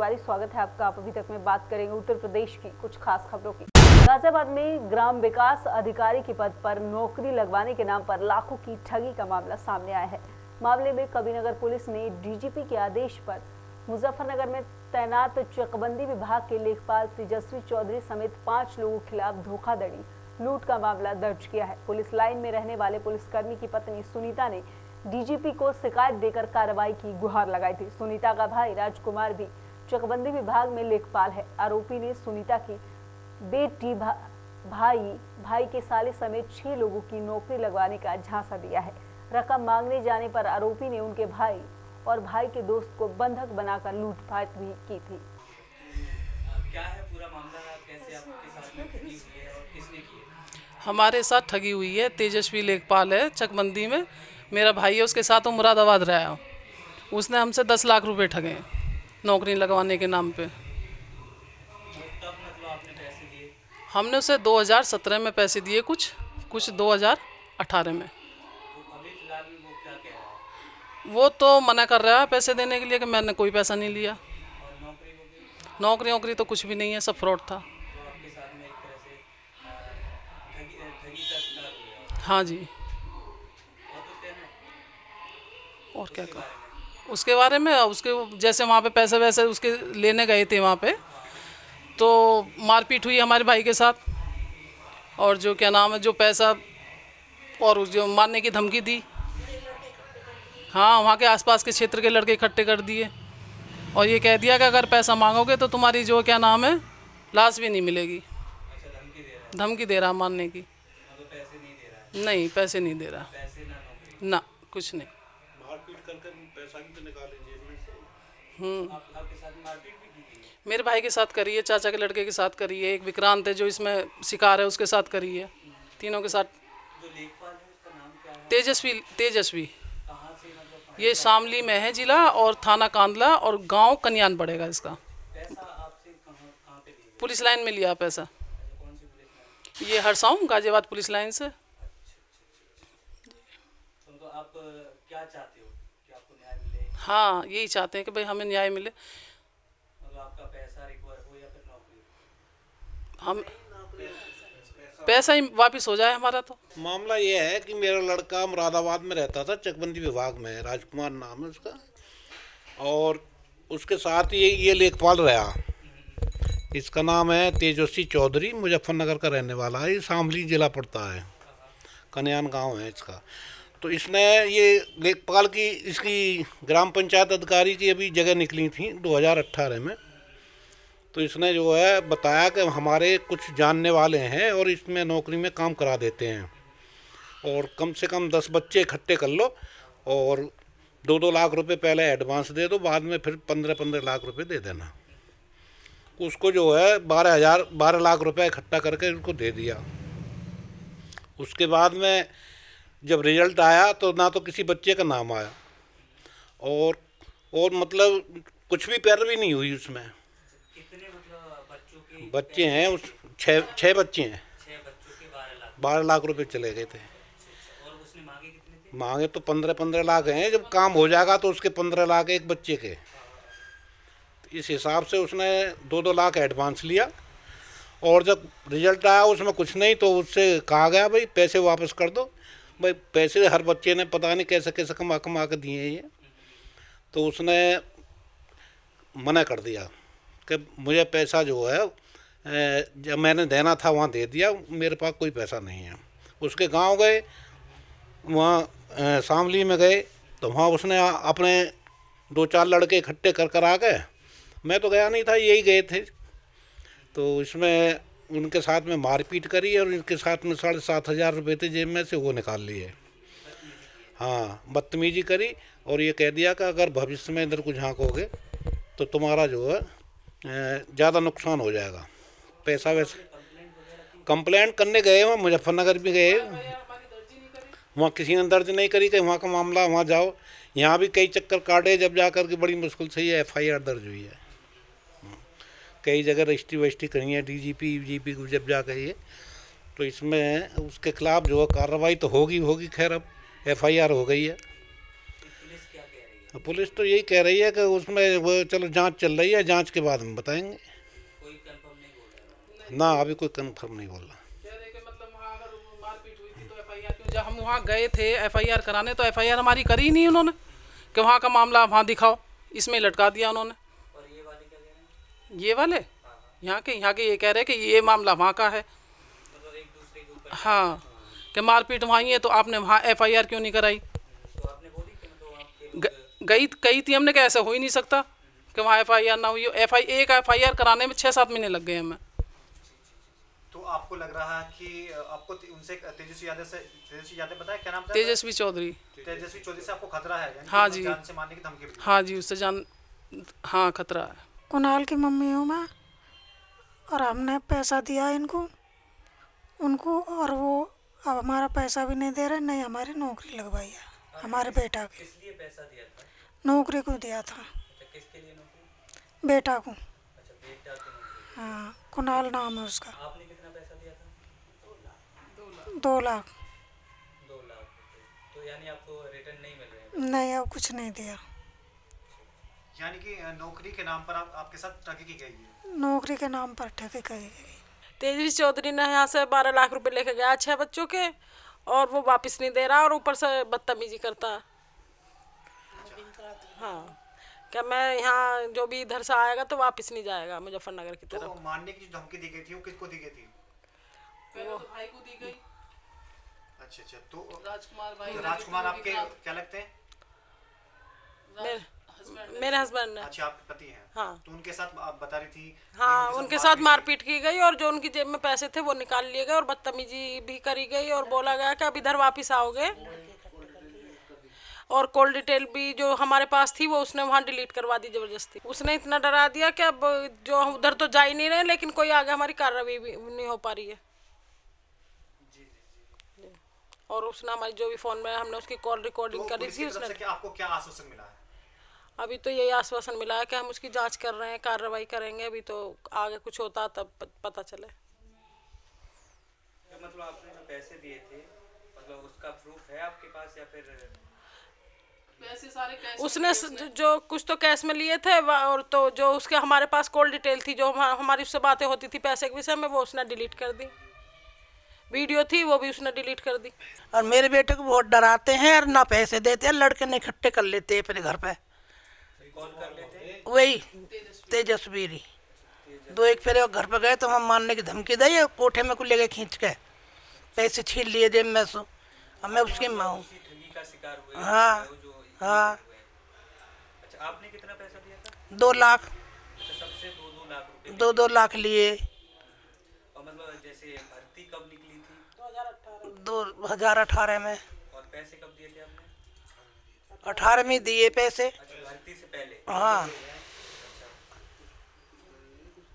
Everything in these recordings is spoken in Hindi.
तिवारी, स्वागत है आपका। आप अभी तक में बात करेंगे उत्तर प्रदेश की कुछ खास खबरों की। गाजियाबाद में ग्राम विकास अधिकारी के पद पर नौकरी लगवाने के नाम पर लाखों की ठगी का मामला सामने आया है। मामले में कबीरनगर पुलिस ने डीजीपी के आदेश पर मुजफ्फरनगर में तैनात चकबंदी विभाग के लेखपाल तेजस्वी चौधरी समेत 5 लोगों के खिलाफ धोखाधड़ी, लूट का मामला दर्ज किया है। पुलिस लाइन में रहने वाले पुलिसकर्मी की पत्नी सुनीता ने डीजीपी को शिकायत देकर कार्रवाई की गुहार लगाई थी। सुनीता का भाई राजकुमार भी चकबंदी विभाग में लेखपाल है। आरोपी ने सुनीता की बेटी, भाई के साले समेत 6 लोगों की नौकरी लगवाने का झांसा दिया है। रकम मांगने जाने पर आरोपी ने उनके भाई और भाई के दोस्त को बंधक बनाकर लूटपाट भी की थी। क्या है पूरा मामला, कैसे आपके साथ में ठगी हुई है और किसने की है? हमारे साथ ठगी हुई है। तेजस्वी लेखपाल है चकबंदी में, मेरा भाई है, उसके साथ वो मुरादाबाद रहा है। उसने हमसे 10 लाख रुपए ठगे नौकरी लगवाने के नाम पे। तब मतलब आपने पैसे दिए? हमने उसे 2017 में पैसे दिए, कुछ 2018 में। तो अभी फिलहाल में वो क्या कह रहा है? वो तो मना कर रहा है पैसे देने के लिए कि मैंने कोई पैसा नहीं लिया। और नौकरी तो कुछ भी नहीं है, सब फ्रॉड था। तो आपके साथ में एक तरह से ठगी का शिकार हुआ। हाँ जी। और कुछ कहना है और क्या उसके कर बारे में? उसके बारे में, उसके जैसे वहाँ पे पैसे वैसे उसके लेने गए थे वहाँ पे, तो मारपीट हुई हमारे भाई के साथ। और जो क्या नाम है, जो पैसा और जो मारने की धमकी दी, हाँ, वहाँ के आसपास के क्षेत्र के लड़के इकट्ठे कर दिए और ये कह दिया कि अगर पैसा मांगोगे तो तुम्हारी जो क्या नाम है लाश भी नहीं मिलेगी। अच्छा, धमकी दे रहा है? धमकी दे रहा मारने की। मतलब पैसे नहीं दे रहा है? नहीं, पैसे नहीं दे रहा, पैसे ना नौकरी? ना कुछ नहीं। मारपीट कर पैसा भी तो निकाले जेब में से। आपके साथ में मारपीट भी की गई है? मेरे भाई के साथ करी है, चाचा के लड़के के साथ करी है, एक विक्रांत है जो इसमें शिकार है, उसके साथ करी है। तीनों के साथ। जो लेखपाल है उसका नाम क्या है? तेजस्वी कहाँ से, मतलब ये शामली में है जिला, और थाना कांदला, और गांव कन्यान पड़ेगा इसका। पैसा आपसे कहाँ पे लिया? पुलिस लाइन में लिया पैसा। कौन सी पुलिस लाइन? ये हरसाऊं गाजियाबाद पुलिस लाइन से। तो आप क्या चाहते हो कि आपको न्याय मिले? हाँ, यही चाहते हैं कि भाई हमें न्याय मिले। मतलब आपका पैसा रिकवर हो या फिर नौकरी? हम पैसा ही वापस हो जाए हमारा। तो मामला ये है कि मेरा लड़का मुरादाबाद में रहता था, चकबंदी विभाग में, राजकुमार नाम है उसका, और उसके साथ ये लेखपाल रहा। इसका नाम है तेजस्वी चौधरी, मुजफ्फरनगर का रहने वाला है, ये शामली जिला पड़ता है, कन्यान गांव है इसका। तो इसने ये लेखपाल की, इसकी ग्राम पंचायत अधिकारी की अभी जगह निकली थी 2018 में। तो इसने जो है बताया कि हमारे कुछ जानने वाले हैं और इसमें नौकरी में काम करा देते हैं, और कम से कम 10 बच्चे इकट्ठे कर लो और 2-2 लाख रुपए पहले एडवांस दे दो, बाद में फिर 15-15 लाख रुपए दे देना। उसको जो है 12 लाख रुपए इकट्ठा करके उनको दे दिया। उसके बाद में जब रिजल्ट आया तो ना तो किसी बच्चे का नाम आया, और मतलब कुछ भी पैरवी नहीं हुई उसमें। कितने मतलब बच्चों के बच्चे हैं, उस 6 बच्चे हैं। 6 बच्चों के 12 लाख? 12 लाख रुपए चले गए थे। और उसने मांगे कितने थे? मांगे तो 15-15 लाख हैं, जब काम हो जाएगा तो उसके 15 लाख एक बच्चे के। तो इस हिसाब से उसने 2-2 लाख एडवांस लिया, और जब रिजल्ट आया उसमें कुछ नहीं, तो उससे कहा गया भाई पैसे वापस कर दो। भाई पैसे हर बच्चे ने पता नहीं कैसे कैसे कमा कमा के दिए हैं ये। तो उसने मना कर दिया कि मुझे पैसा जो है जब मैंने देना था वहाँ दे दिया, मेरे पास कोई पैसा नहीं है। उसके गांव गए, वहाँ शामली में गए, तो वहाँ उसने अपने 2-4 लड़के इकट्ठे कर आ गए। मैं तो गया नहीं था, यही गए थे। तो इसमें उनके साथ में मारपीट करी और इनके साथ में 7,500 रुपये थे जेब में से, वो निकाल लिए। हाँ, बदतमीजी करी और ये कह दिया कि अगर भविष्य में इधर को झाँकोगे तो तुम्हारा जो है ज़्यादा नुकसान हो जाएगा। पैसा वैसा कंप्लेंट करने गए, वहाँ मुजफ्फरनगर भी गए, वहाँ किसी ने दर्ज नहीं करी कि वहाँ का मामला वहाँ जाओ। यहाँ भी कई चक्कर काटे, जब जा कर के बड़ी मुश्किल से ये FIR दर्ज हुई है। कई जगह रजिस्ट्री वजिस्ट्री करी है, DGP को जब जा कही, तो इसमें उसके खिलाफ जो कार्रवाई तो होगी। खैर अब FIR हो गई है। पुलिस क्या कह रही है? तो पुलिस तो यही कह रही है कि उसमें वो चलो जांच चल रही है, जांच के बाद हम बताएंगे। कोई कंफर्म नहीं बोल रहा। ना अभी कोई कंफर्म नहीं बोल रहा। कह रहे कि मतलब वहाँ अगर मारपीट हुई थी तो एफआईआर क्यों, जब हम वहाँ गए थे एफआईआर कराने तो एफआईआर हमारी करी ही नहीं उन्होंने, कि वहाँ का मामला वहाँ दिखाओ, इसमें लटका दिया उन्होंने। और ये वाले क्या कह रहे हैं? ये वाले यहाँ के ये कह रहे हैं कि ये मामला वहाँ का है। मतलब एक दूसरे के ऊपर। हाँ, कि मारपीट वहाँ ही है तो आपने वहाँ एफआईआर क्यों नहीं कराई। तो आपने बोली कि मतलब आपके गई थी हमने, क्या ऐसा हो ही नहीं सकता कि वहाँ एफआईआर ना हुई हो। एक एफआईआर कराने में 6-7 महीने लग गए हमें। तो आपको लग रहा है कि आपको उनसे तेजस्वी यादव बताया क्या नाम था? तेजस्वी चौधरी से आपको खतरा है, यानी हाँ कि जी। जान से मारने की धमकी मिली। हाँ जी, उससे जान, हाँ खतरा है। कुणाल की मम्मी हूँ मैं, और हमने पैसा दिया इनको उनको, और वो अब हमारा पैसा भी नहीं दे रहे, नहीं हमारी नौकरी लगवाई है हमारे बेटा की। किस लिए पैसा दिया था? नौकरी को दिया था, अच्छा, किसके लिए नौकरी? बेटा को। अच्छा, बेटा की नौकरी। हाँ, कुणाल नाम है उसका। आपने कितना पैसा दिया था? 2 लाख। 2 लाख रुपए। तो यानी आपको रिटर्न नहीं मिल रहे हैं? नहीं, अब कुछ नहीं दिया। यानी कि नौकरी के नाम पर आपके साथ ठगी की गई है। नौकरी के नाम पर ठगी कही गई। तेजस्वी चौधरी ने यहाँ से 12 लाख रुपए लेके गया 6 बच्चों के, और वो वापस नहीं दे रहा, और ऊपर से बदतमीजी करता है। हाँ, क्या मैं यहाँ जो भी इधर से आएगा तो वापस नहीं जाएगा मुजफ्फरनगर की तो तरफ। मारने की जो धमकी दी गई थी वो किसको दी गई थी? पहले तो भाई को दी गई, अच्छा, तो राजकुमार भाई। तो राजकुमार आपके क्या लगते हैं? मेरे हस्बैंड ने। अच्छा, आपके पति हैं। हाँ। तो उनके साथ आप बता रही थी कि हाँ, उनके साथ हुई। मारपीट की गई, और जो उनकी जेब में पैसे थे वो निकाल लिए गए, और बदतमीजी भी करी गई, और बोला गया कि अब इधर वापस आओगे, और कॉल डिटेल भी जो हमारे पास थी वो उसने वहाँ डिलीट करवा दी जबरदस्ती। उसने इतना डरा दिया कि अब जो उधर तो जा ही नहीं रहे, लेकिन कोई आगे हमारी कार्रवाई भी नहीं हो पा रही है। और उसने हमारी जो भी फोन में हमने उसकी कॉल रिकॉर्डिंग तो करी पुलिस थी की तरफ उसने। से आपको क्या आश्वासन मिला है? अभी तो यही आश्वासन मिला है कि हम उसकी जांच कर रहे हैं, कार्रवाई करेंगे, अभी तो आगे कुछ होता तब पता चले। तो मतलब आपने जो पैसे दिए थे, मतलब उसका प्रूफ है आपके पास या फिर? पैसे सारे कैश उसने जो कुछ तो कैश में लिए थे, और तो जो उसके हमारे पास कॉल डिटेल थी, जो हमारी उससे बातें होती थी पैसे के विषय में, वो उसने डिलीट कर दी। वीडियो थी वो भी उसने डिलीट कर दी। और मेरे बेटे को बहुत डराते हैं और ना पैसे देते हैं, लड़के ने इकट्ठे कर लेते हैं अपने घर पे। कॉल कर लेते हैं? वही तेजस्वी। 2 फेरे घर पे गए तो हम मारने की धमकी दी, कोठे में को ले गए खींच के, पैसे छीन लिए जेब में से। अब मैं उसकी माँ हूँ। ठगी का शिकार हुए? हाँ, वो जो हाँ। अच्छा, आपने कितना पैसा दिया था? 2 लाख। अच्छा, सबसे 2-2 लाख रुपए। 2 लाख लिए। और मतलब जैसे भर्ती कब निकली थी? 2018 में। और पैसे कब दिए थे आपने? 18 में दिए पैसे। अच्छा, भर्ती से पहले? हाँ,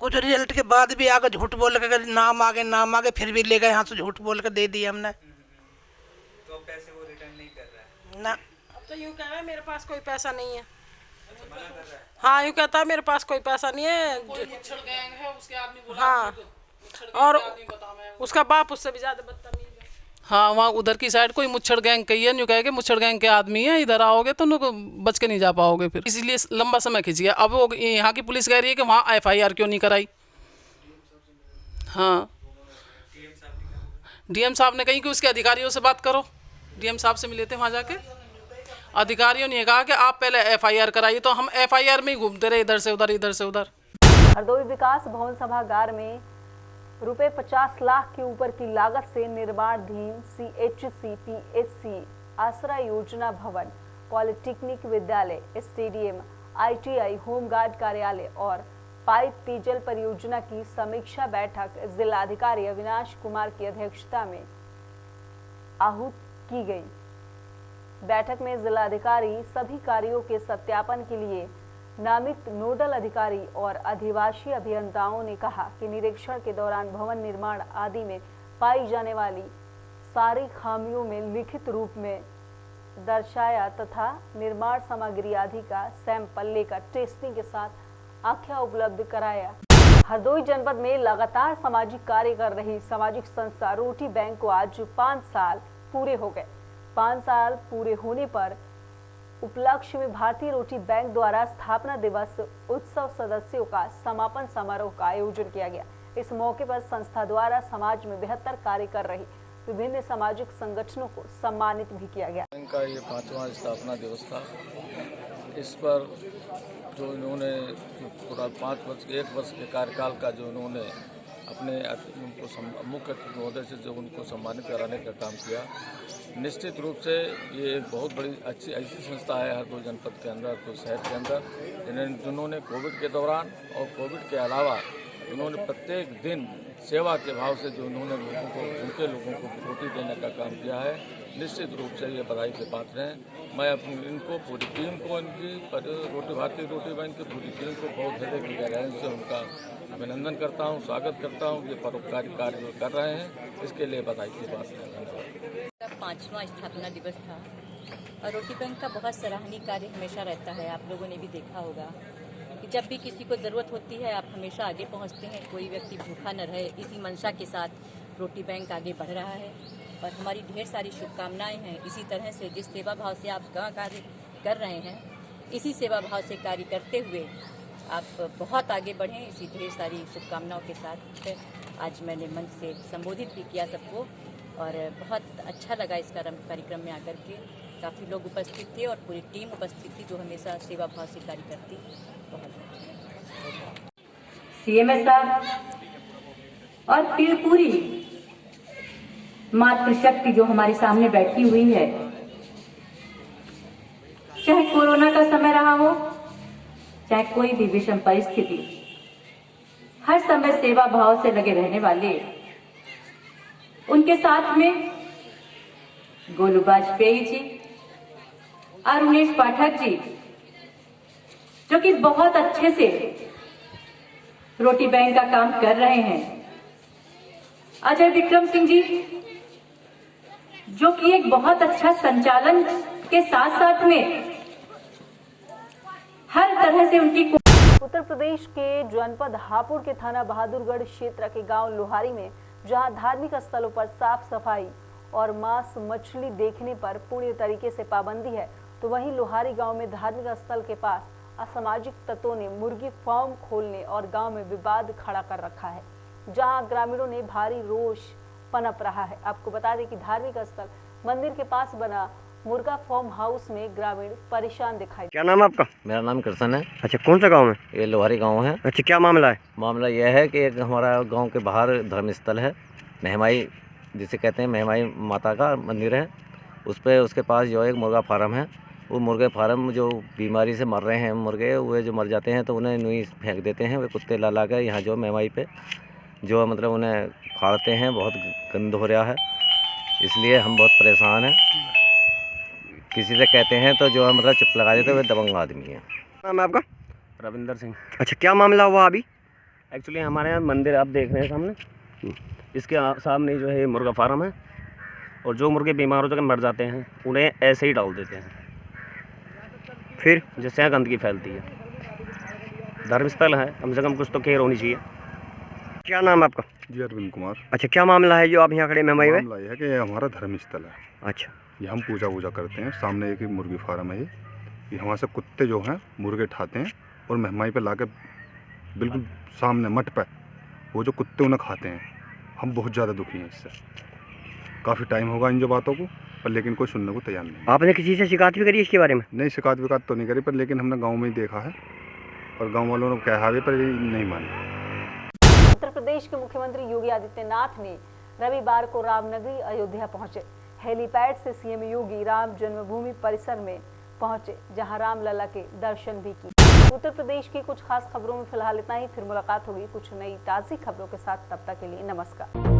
कुछ रिजल्ट के बाद भी आगे झूठ बोल के नाम आगे फिर भी ले गए, यहाँ से झूठ बोल के दे दिए हमने। तो अब पैसे वो रिटर्न नहीं कर रहा है? ना, अब तो यूँ कह रहा है मेरे पास कोई पैसा नहीं है। अच्छा, मना कर रहा है? हाँ, यूँ कहता है मेरे पास कोई पैसा नहीं है। मुच्छड़ गैंग है, उसके आदमी बुला हाँ, मुच्छड़ गैंग और के आदमी बता मैं। उसका बाप उससे भी ज्यादा बदतमीज है। हाँ, वहाँ उधर की साइड कोई मुच्छड़ गैंग कही है, न्यू कहे कि मुच्छड़ गैंग के आदमी है, इधर आओगे तो उनको बच के नहीं जा पाओगे फिर, इसीलिए लंबा समय खिंच गया। अब वो यहाँ की पुलिस कह रही है कि वहाँ एफआईआर क्यों नहीं कराई। हाँ, डीएम साहब ने कही कि उसके अधिकारियों से बात करो। डीएम साहब से मिले थे वहाँ जाके, अधिकारियों ने कहा कि आप पहले एफआईआर कराइए, तो हम एफआईआर में ही घूमते रहे, इधर से उधर इधर से उधर। हरदोई विकास भवन सभागार में रुपए 50 लाख के ऊपर की लागत से निर्माणाधीन CHC PHC आसरा योजना भवन, पॉलिटेक्निक विद्यालय, स्टेडियम, ITI, होमगार्ड कार्यालय और पाइप पेयजल परियोजना की समीक्षा बैठक जिलाधिकारी अविनाश कुमार की अध्यक्षता में आहूत की गई। बैठक में जिलाधिकारी सभी कार्यों के सत्यापन के लिए नामित नोडल अधिकारी और अधिवासी अभियंताओं ने कहा कि निरीक्षण के दौरान भवन निर्माण आदि में पाई जाने वाली सारी खामियों में लिखित रूप में दर्शाया तथा निर्माण सामग्री आदि का सैंपल लेकर टेस्टिंग के साथ आख्या उपलब्ध कराया। हरदोई जनपद में लगातार सामाजिक कार्य कर रही सामाजिक संस्था रोटी बैंक को आज 5 साल पूरे हो गए। 5 साल पूरे होने पर उपलक्ष्य में भारतीय रोटी बैंक द्वारा स्थापना दिवस उत्सव सदस्यों का समापन समारोह का आयोजन किया गया। इस मौके पर संस्था द्वारा समाज में बेहतर कार्य कर रही विभिन्न सामाजिक संगठनों को सम्मानित भी किया गया। बैंक का ये 5वां स्थापना दिवस था। इस पर जो इन्होंने पूरा 1 वर्ष के कार्यकाल का जो इन्होंने अपने उनको मुख्य महोदय से जो उनको सम्मानित कराने का काम किया, निश्चित रूप से ये एक बहुत बड़ी अच्छी ऐसी संस्था है हर 2 जनपद के अंदर, 2 शहर के अंदर, जिन्होंने कोविड के दौरान और कोविड के अलावा इन्होंने प्रत्येक दिन सेवा के भाव से जो उन्होंने उनके लोगों को रोटी देने का काम किया है, निश्चित रूप से ये बधाई के पात्र हैं। मैं इनको पूरी टीम को, इनकी भारतीय रोटी बैंक की पूरी टीम को बहुत हृदय की गहराई से उनका अभिनंदन करता हूं, स्वागत करता हूं। ये परोपकारी कार्य जो कर रहे हैं, इसके लिए बधाई की बात है। धन्यवाद। 5वां स्थापना दिवस था और रोटी बैंक का बहुत सराहनीय कार्य हमेशा रहता है। आप लोगों ने भी देखा होगा कि जब भी किसी को ज़रूरत होती है, आप हमेशा आगे पहुंचते हैं। कोई व्यक्ति भूखा न रहे, इसी मंशा के साथ रोटी बैंक आगे बढ़ रहा है और हमारी ढेर सारी शुभकामनाएं हैं। इसी तरह से जिस सेवा भाव से आप कार्य कर रहे हैं, इसी सेवा भाव से कार्य करते हुए आप बहुत आगे बढ़ें। इसी ढेर सारी शुभकामनाओं के साथ आज मैंने मंच से संबोधित भी किया सबको और बहुत अच्छा लगा इस कार्यक्रम में आकर के। काफ़ी लोग उपस्थित थे और पूरी टीम उपस्थित थी जो हमेशा सेवा भाव से कार्य करती। सीएमएस साहब और फिर पूरी मातृशक्ति जो हमारे सामने बैठी हुई है, चाहे कोरोना का समय रहा हो, चाहे कोई भी विषम परिस्थिति, हर समय सेवा भाव से लगे रहने वाले उनके साथ में गोलू वाजपेयी जी, अरुणेश पाठक जी जो कि बहुत अच्छे से रोटी बैंक का काम कर रहे हैं, अजय विक्रम सिंह जी जो कि एक बहुत अच्छा संचालन के साथ साथ में हर तरह से उनकी। उत्तर प्रदेश के जनपद हापुड़ के थाना बहादुरगढ़ क्षेत्र के गांव लोहारी में जहां धार्मिक स्थलों पर साफ सफाई और मांस मछली देखने पर पूर्ण तरीके से पाबंदी है, तो वहीं लोहारी गांव में धार्मिक स्थल के पास असामाजिक तत्वों ने मुर्गी फार्म खोलने और गांव में विवाद खड़ा कर रखा है, जहां ग्रामीणों ने भारी रोष पनप रहा है। आपको बता दें कि धार्मिक स्थल मंदिर के पास बना मुर्गा फार्म हाउस में ग्रामीण परेशान दिखाई। क्या नाम है आपका? मेरा नाम कृष्ण है। अच्छा, कौन सा गांव है? ये लोहारी गांव है। अच्छा, क्या मामला है? मामला यह है कि एक हमारा गांव के बाहर धर्म स्थल है, महमाई जिसे कहते हैं, महमाई माता का मंदिर है। उस पर उसके पास जो एक मुर्गा फार्म है, वो मुर्गे फार्म जो बीमारी से मर रहे हैं मुर्गे, वे जो मर जाते हैं तो उन्हें नुई फेंक देते हैं। वे कुत्ते ला ला कर यहाँ जो महमाई पे जो मतलब उन्हें फाड़ते हैं, बहुत गंद हो रहा है। इसलिए हम बहुत परेशान हैं। किसी से कहते हैं तो जो है मतलब चुप लगा देते, वे दबंग आदमी है। नाम है आपका? रविंदर सिंह। अच्छा, क्या मामला हुआ अभी? एक्चुअली हमारे यहाँ मंदिर आप देख रहे हैं सामने, इसके सामने जो है मुर्गा फार्म है और जो मुर्गे बीमार हो जाकर मर जाते हैं उन्हें ऐसे ही डाल देते हैं, फिर जिससे यहाँ गंदगी फैलती है। धर्मस्थल है, कम से कम कुछ तो केयर होनी चाहिए। क्या नाम है आपका? जी, अरविंद कुमार। अच्छा, क्या मामला है जो आप यहाँ खड़े महमाई में? मामला यह है कि ये हमारा धर्मस्थल है। अच्छा, ये हम पूजा वूजा करते हैं। सामने एक मुर्गी फार्म है। ये हमारे से कुत्ते जो हैं मुर्गे ठाते हैं और महमाई पे लाके बिल्कुल सामने मठ पे वो जो कुत्ते उन्हें खाते हैं। हम बहुत ज़्यादा दुखी हैं इससे। काफ़ी टाइम होगा इन जो बातों को, पर लेकिन कोई सुनने को तैयार नहीं। आपने किसी से शिकायत भी करी इसके बारे में? नहीं, शिकायत विकायत तो नहीं करी, पर लेकिन हमने गाँव में ही देखा है और गाँव वालों ने कहा है, पर नहीं माने। उत्तर प्रदेश के मुख्यमंत्री योगी आदित्यनाथ ने रविवार को रामनगरी अयोध्या पहुंचे। हेलीपैड से सीएम योगी राम जन्मभूमि परिसर में पहुंचे, जहां रामलला के दर्शन भी किए। उत्तर प्रदेश की कुछ खास खबरों में फिलहाल इतना ही। फिर मुलाकात होगी कुछ नई ताज़ी खबरों के साथ। तब तक के लिए नमस्कार।